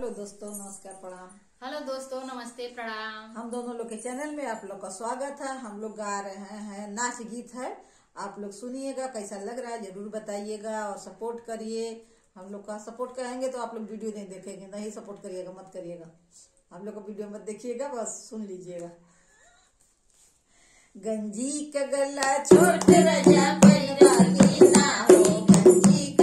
Hello दोस्तों, नमस्कार, प्रणाम। हेलो दोस्तों, नमस्ते, प्रणाम। हम दोनों लोग के चैनल में आप लोग का स्वागत है। हम लोग गा रहे हैं, नाच गीत है। आप लोग सुनिएगा, कैसा लग रहा है जरूर बताइएगा और सपोर्ट करिए। हम लोग का सपोर्ट करेंगे तो आप लोग वीडियो नहीं देखेंगे, नहीं सपोर्ट करिएगा, मत करिएगा। हम लोग का वीडियो मत देखिएगा, बस सुन लीजिएगा। गंजी का गला छोट रजा पैरा की ना हो, गंजी